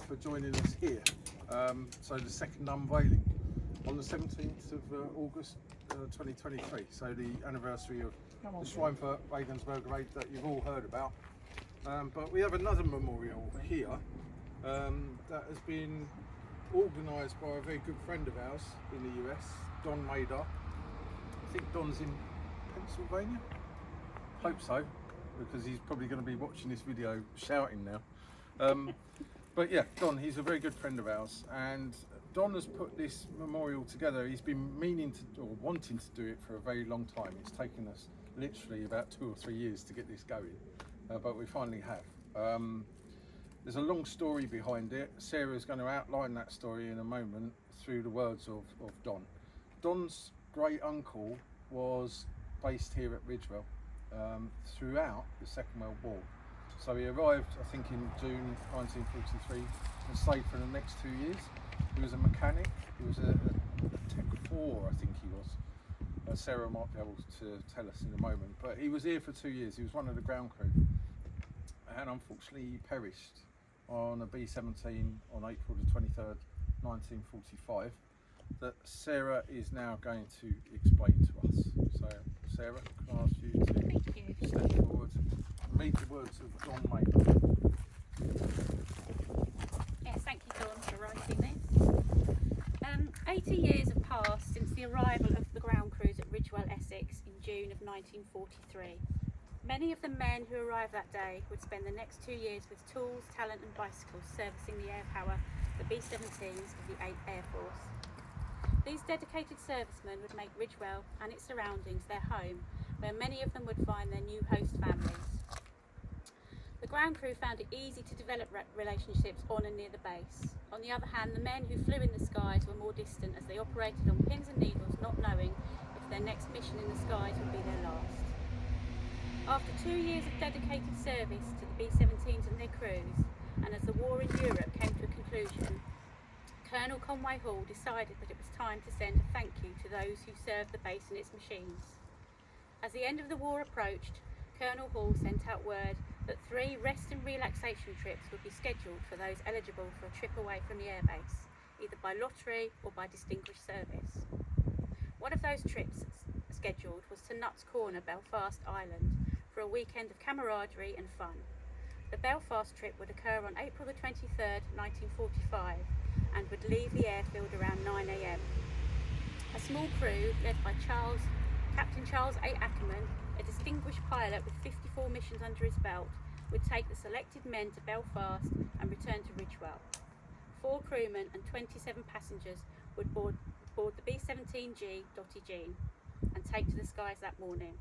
for joining us here. So the second unveiling on the 17th of August 2023, so the anniversary of the Schweinfurt Regensburg raid that you've all heard about. But we have another memorial here that has been organised by a very good friend of ours in the US, Don Mader. I think Don's in Pennsylvania. Hope so, because he's probably going to be watching this video shouting now. But yeah, Don, he's a very good friend of ours, and Don has put this memorial together. He's been meaning to, or wanting to do it for a very long time. It's taken us literally about 2 or 3 years to get this going, but we finally have. There's a long story behind it. Sarah's going to outline that story in a moment through the words of Don. Don's great uncle was based here at Ridgewell throughout the Second World War. So he arrived, I think, in June 1943 and stayed for the next 2 years. He was a mechanic. He was a Tech 4, I think he was. Sarah might be able to tell us in a moment. But he was here for 2 years. He was one of the ground crew. And unfortunately he perished on a B-17 on April the 23rd, 1945. That Sarah is now going to explain to us. So Sarah, can I ask you to step forward and read the words of Don Mader. Yes, thank you, Dawn, for writing this. 80 years have passed since the arrival of the ground crews at Ridgewell, Essex in June of 1943. Many of the men who arrived that day would spend the next 2 years with tools, talent and bicycles servicing the air power, the B-17s of the 8th Air Force. These dedicated servicemen would make Ridgewell and its surroundings their home, where many of them would find their new host families. The ground crew found it easy to develop relationships on and near the base. On the other hand, the men who flew in the skies were more distant as they operated on pins and needles, not knowing if their next mission in the skies would be their last. After 2 years of dedicated service to the B-17s and their crews, and as the war in Europe came to a conclusion, Colonel Conway Hall decided that it was time to send a thank you to those who served the base and its machines. As the end of the war approached, Colonel Hall sent out word that 3 rest and relaxation trips would be scheduled for those eligible for a trip away from the airbase, either by lottery or by distinguished service. One of those trips scheduled was to Nuts Corner, Belfast Island, for a weekend of camaraderie and fun. The Belfast trip would occur on April the 23rd, 1945, and would leave the airfield around 9 AM. A small crew led by Captain Charles A. Ackerman, a distinguished pilot with 54 missions under his belt, would take the selected men to Belfast and return to Ridgewell. 4 crewmen and 27 passengers would board the B-17G Dottie Jean and take to the skies that morning.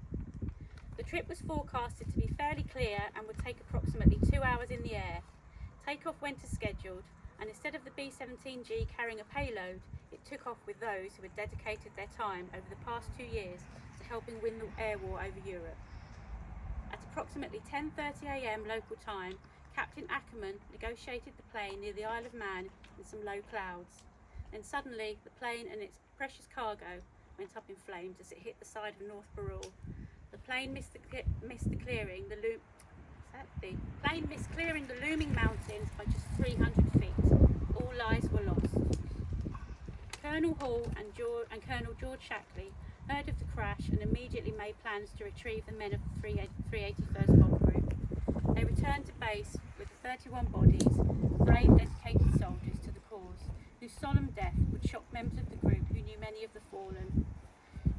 The trip was forecasted to be fairly clear and would take approximately 2 hours in the air. Takeoff went as scheduled, and instead of the B-17G carrying a payload, it took off with those who had dedicated their time over the past 2 years to helping win the air war over Europe. At approximately 10:30 AM local time, Captain Ackerman negotiated the plane near the Isle of Man in some low clouds. Then suddenly, the plane and its precious cargo went up in flames as it hit the side of North Barrule. The plane missed clearing the looming mountains by just 300 feet. All lives were lost. Colonel Hall and Colonel George Shackley heard of the crash and immediately made plans to retrieve the men of the 381st Bomb Group. They returned to base with the 31 bodies, brave, dedicated soldiers to the cause, whose solemn death would shock members of the group who knew many of the fallen.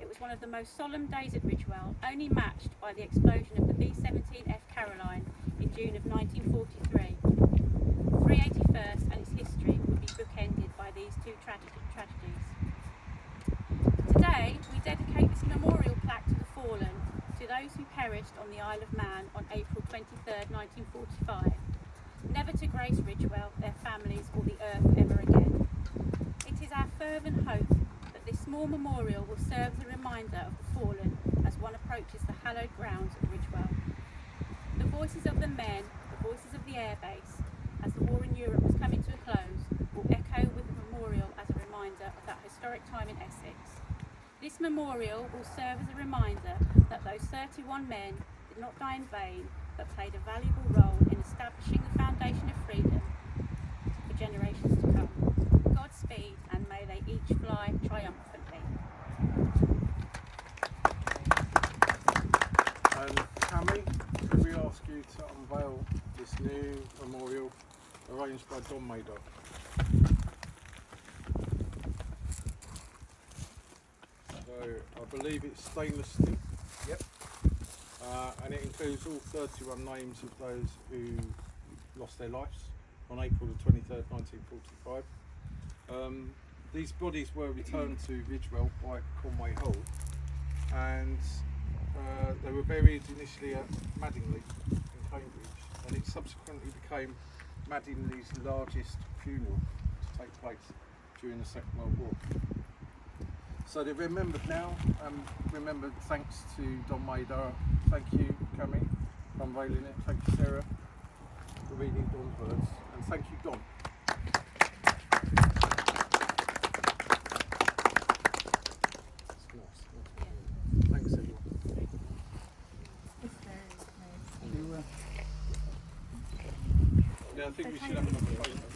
It was one of the most solemn days at Ridgewell, only matched by the explosion of the B-17F Caroline in June of 1943. The 381st and its history would be bookended by these 2 tragedies. Today, we dedicate this memorial plaque to the fallen, to those who perished on the Isle of Man on April 23rd, 1945, never to grace Ridgewell, their families, or the earth ever again. It is our fervent hope that this small memorial will serve as a reminder of the fallen as one approaches the hallowed grounds of Ridgewell. The voices of the men, the voices of the airbase, as the war in Europe was coming to a close, will echo with the memorial as a reminder of that historic time in Essex. This memorial will serve as a reminder that those 31 men did not die in vain, but played a valuable role in establishing the foundation of freedom arranged by Don Mader. So I believe it's stainless steel. Yep. And it includes all 31 names of those who lost their lives on April the 23rd, 1945. These bodies were returned to Ridgewell by Conway Hall, and they were buried initially at Madingley in Cambridge, and it subsequently became Madingley's largest funeral to take place during the Second World War. So they're remembered now, and remembered thanks to Don Mader. Thank you, Cammy, for unveiling it. Thank you, Sarah, for reading Don's words, and thank you, Don. Thanks, everyone. Yeah, I think we should have another photo.